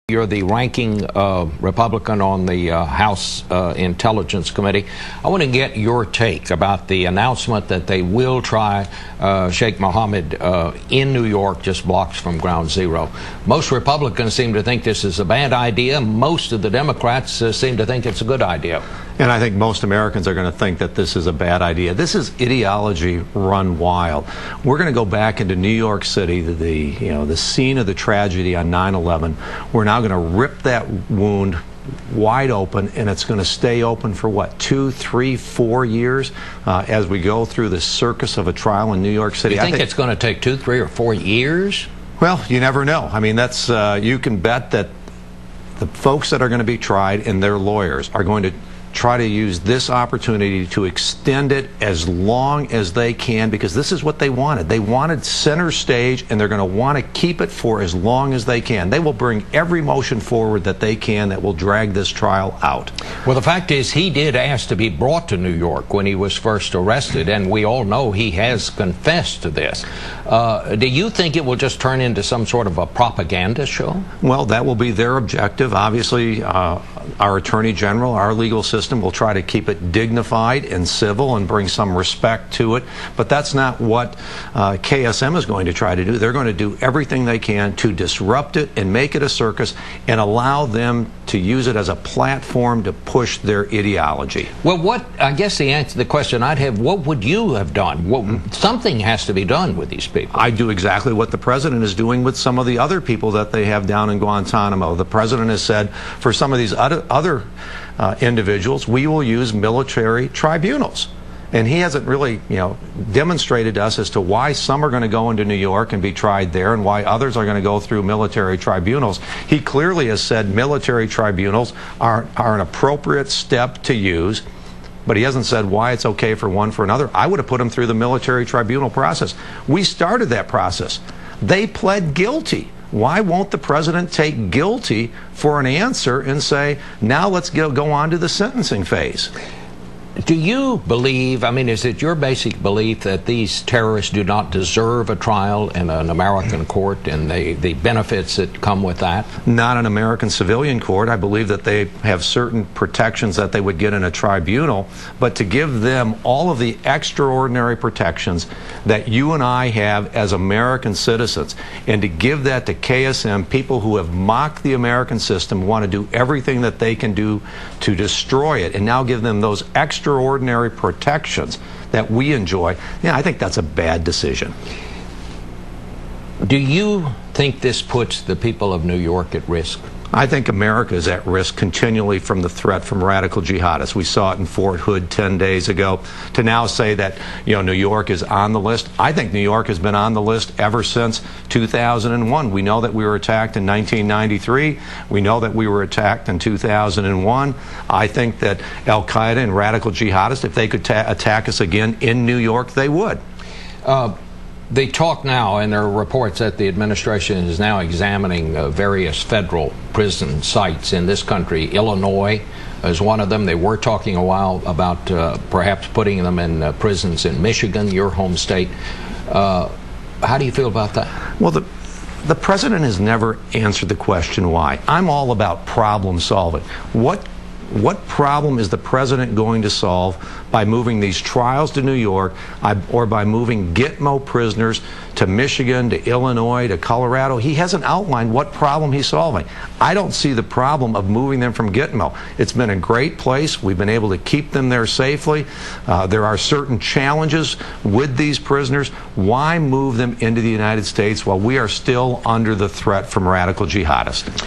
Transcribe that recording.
You're the ranking Republican on the House Intelligence Committee. I want to get your take about the announcement that they will try Sheikh Mohammed in New York, just blocks from Ground Zero. Most Republicans seem to think this is a bad idea. Most of the Democrats seem to think it's a good idea. And I think most Americans are going to think that this is a bad idea. This is ideology run wild. We're going to go back into New York City, the scene of the tragedy on 9/11. We're now going to rip that wound wide open, and it's going to stay open for what, 2, 3, 4 years as we go through the circus of a trial in New York City. You think it's going to take 2, 3, or 4 years? Well, you never know. I mean, that's you can bet that the folks that are going to be tried and their lawyers are going to try to use this opportunity to extend it as long as they can, because this is what they wanted. They wanted center stage, and they're going to want to keep it for as long as they can. They will bring every motion forward that they can that will drag this trial out. Well, the fact is, he did ask to be brought to New York when he was first arrested, and we all know he has confessed to this. Do you think it will just turn into some sort of a propaganda show? Well, that will be their objective. Obviously, our Attorney General, our legal system, will try to keep it dignified and civil and bring some respect to it. But that's not what KSM is going to try to do. They're going to do everything they can to disrupt it and make it a circus and allow them to use it as a platform to push their ideology. Well, I guess the question I'd have, what would you have done? Something has to be done with these people. I do exactly what the president is doing with some of the other people that they have down in Guantanamo. The president has said for some of these other individuals, we will use military tribunals. And he hasn't really, demonstrated to us as to why some are going to go into New York and be tried there and why others are going to go through military tribunals. He clearly has said military tribunals are an appropriate step to use, but he hasn't said why it's okay for one for another. I would have put him through the military tribunal process. We started that process. They pled guilty. Why won't the president take guilty for an answer and say, now let's go on to the sentencing phase? Do you believe, is it your basic belief that these terrorists do not deserve a trial in an American court and the benefits that come with that? Not an American civilian court. I believe that they have certain protections that they would get in a tribunal, but to give them all of the extraordinary protections that you and I have as American citizens, and to give that to KSM, people who have mocked the American system, want to do everything that they can do to destroy it, and now give them those extraordinary protections that we enjoy, I think that's a bad decision. Do you think this puts the people of New York at risk? I think America is at risk continually from the threat from radical jihadists. We saw it in Fort Hood 10 days ago. To now say that New York is on the list, I think New York has been on the list ever since 2001. We know that we were attacked in 1993. We know that we were attacked in 2001. I think that Al-Qaeda and radical jihadists, if they could attack us again in New York, they would. They talk now, and there are reports that the administration is now examining various federal prison sites in this country. Illinois is one of them. They were talking a while about perhaps putting them in prisons in Michigan, your home state. How do you feel about that? Well, the president has never answered the question why. I'm all about problem solving. What problem is the president going to solve by moving these trials to New York or by moving Gitmo prisoners to Michigan, to Illinois, to Colorado? He hasn't outlined what problem he's solving. I don't see the problem of moving them from Gitmo. It's been a great place. We've been able to keep them there safely. There are certain challenges with these prisoners. Why move them into the United States while we are still under the threat from radical jihadists?